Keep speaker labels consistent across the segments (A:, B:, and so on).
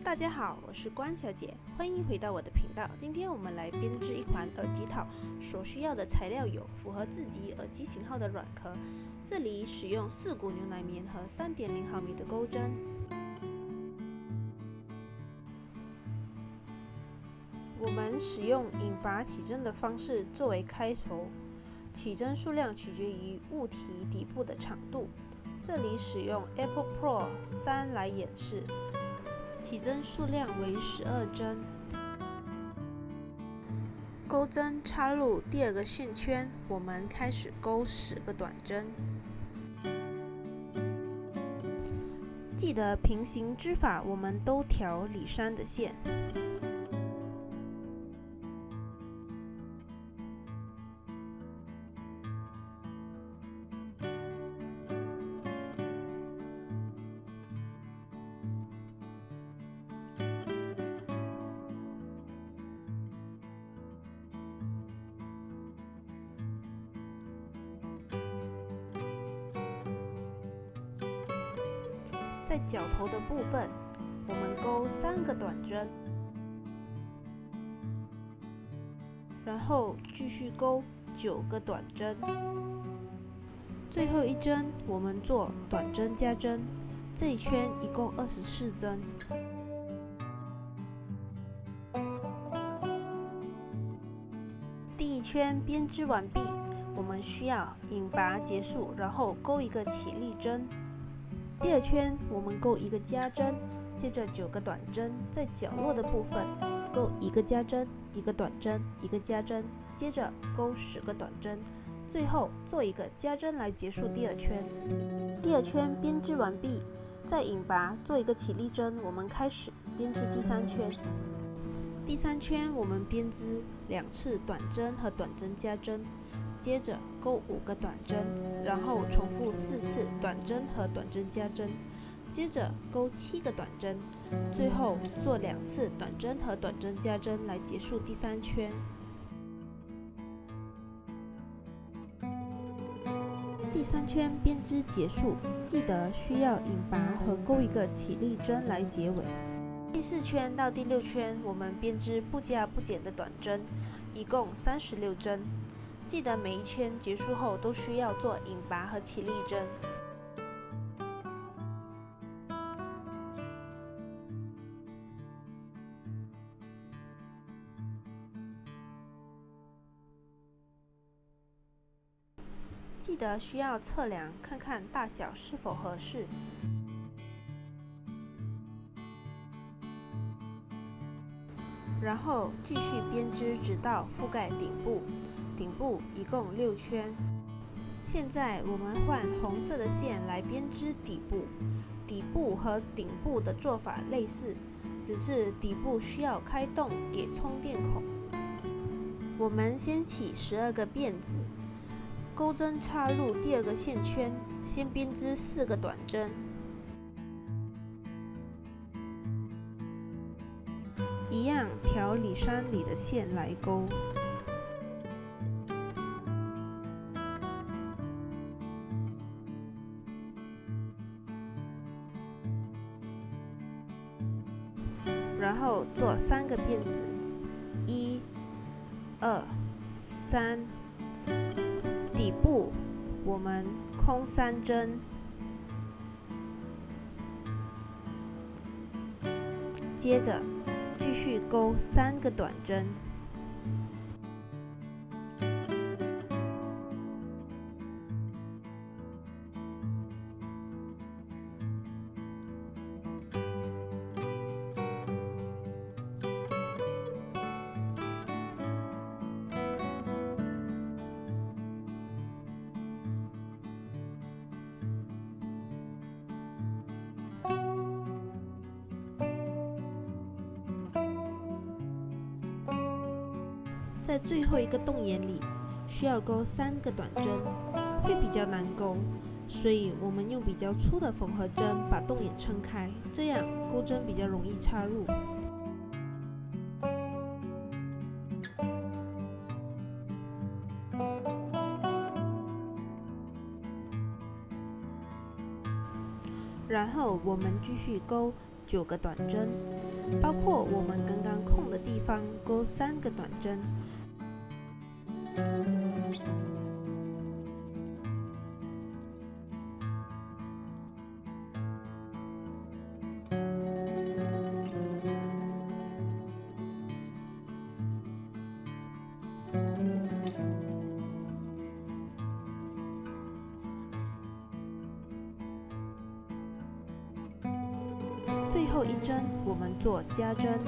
A: 大家好，我是关小姐，欢迎回到我的频道。今天我们来编织一款耳机套，所需要的材料有符合自己耳机型号的软壳，这里使用4股牛奶棉和3.0毫米的钩针。我们使用引拔起针的方式作为开头，起针数量取决于物体底部的长度，这里使用 Apple Pro 3来演示。起针数量为12针，钩针插入第2个线圈，我们开始钩10个短针。记得平行织法，我们都调里山的线。在角头的部分，我们钩3个短针，然后继续钩9个短针，最后一针我们做短针加针，这一圈一共24针。第1圈编织完毕，我们需要引拔结束，然后钩一个起立针。第2圈我们钩1个加针，接着9个短针，在角落的部分钩1个加针、1个短针、1个加针，接着钩10个短针，最后做1个加针来结束第2圈。第2圈编织完毕，再引拔做1个起立针，我们开始编织第3圈。第3圈我们编织2次短针和短针加针，接着钩5个短针，然后重复4次短针和短针加针，接着钩7个短针，最后做2次短针和短针加针来结束第3圈。第3圈编织结束，记得需要引拔和钩1个起立针来结尾。第4圈到第6圈，我们编织不加不减的短针，一共36针。记得每一圈结束后都需要做引拔和起立针。记得需要测量，看看大小是否合适。然后继续编织直到覆盖顶部，顶部一共6圈。现在我们换红色的线来编织底部，底部和顶部的做法类似，只是底部需要开洞给充电孔。我们先起12个辫子，钩针插入第2个线圈，先编织4个短针。一样调里山里的线来钩，然后做3个辫子，1、2、3。底部我们空3针，接着继续钩3个短针，在最后一个洞眼里需要钩3个短针，会比较难钩，所以我们用比较粗的缝合针把洞眼撑开，这样钩针比较容易插入。然后我们继续钩9个短针，包括我们刚刚空的地方钩3个短针。最后一针我们做加针，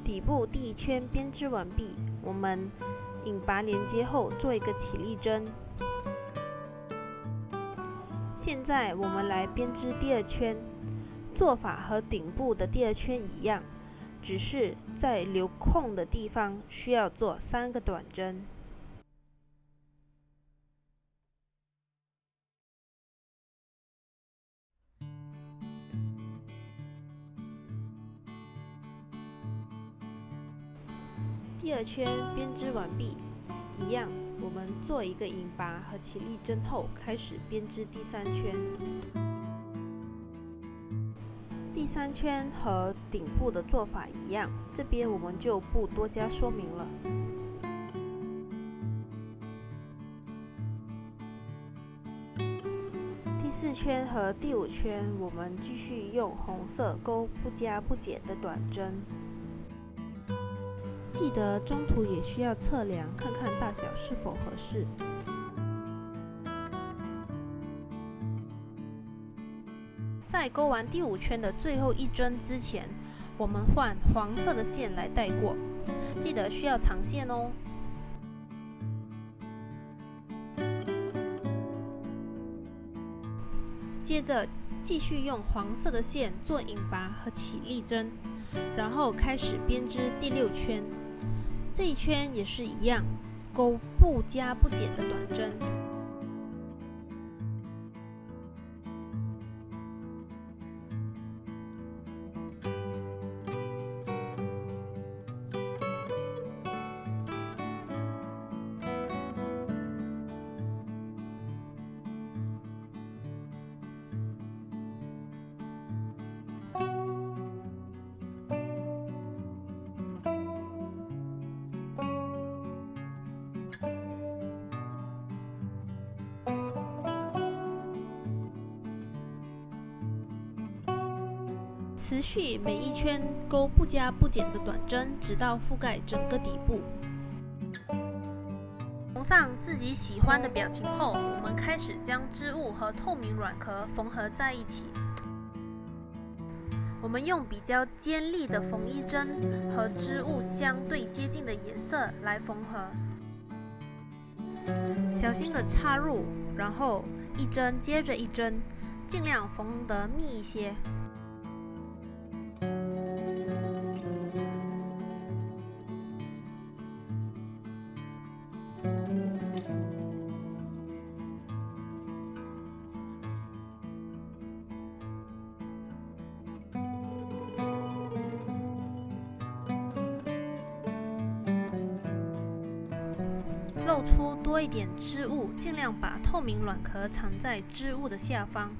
A: 底部第1圈编织完毕，我们引拔连接后做一个起立针。现在我们来编织第2圈，做法和顶部的第2圈一样，只是在留空的地方需要做3个短针。第2圈编织完毕，一样，我们做一个引拔和起立针后，开始编织第3圈。第3圈和顶部的做法一样，这边我们就不多加说明了。第4圈和第5圈，我们继续用红色钩不加不减的短针。记得中途也需要测量，看看大小是否合适。在钩完第5圈的最后一针之前，我们换黄色的线来带过，记得需要长线哦。接着继续用黄色的线做引拔和起立针，然后开始编织第6圈。这一圈也是一样，钩不加不减的短针。持续每一圈钩不加不减的短针，直到覆盖整个底部。缝上自己喜欢的表情后，我们开始将织物和透明软壳缝合在一起。我们用比较尖利的缝衣针和织物相对接近的颜色来缝合，小心的插入，然后一针接着一针，尽量缝得密一些。露出多一点织物，尽量把透明软壳藏在织物的下方。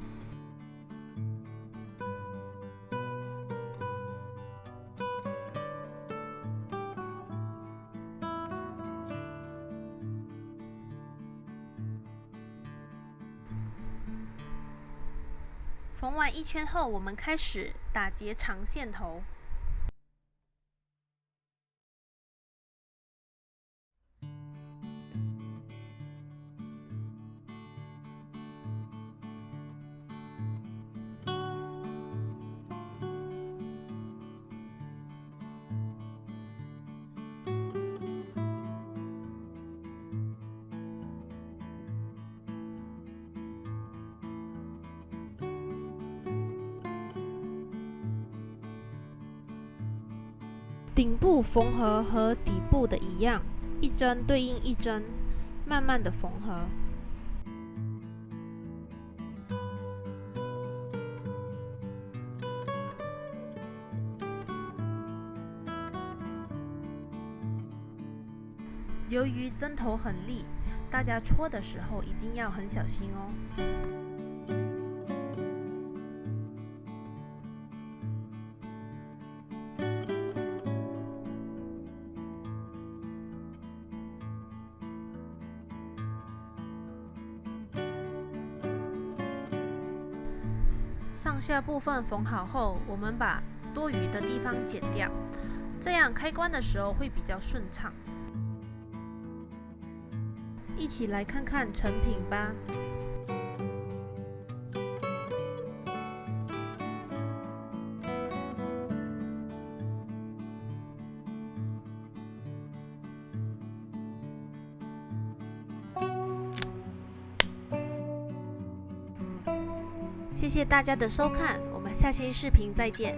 A: 缝完1圈后，我们开始打结长线头。顶部缝合和底部的一样，一针对应一针，慢慢的缝合。由于针头很利，大家戳的时候一定要很小心哦。上下部分缝好后，我们把多余的地方剪掉，这样开关的时候会比较顺畅。一起来看看成品吧。谢谢大家的收看，我们下期视频再见。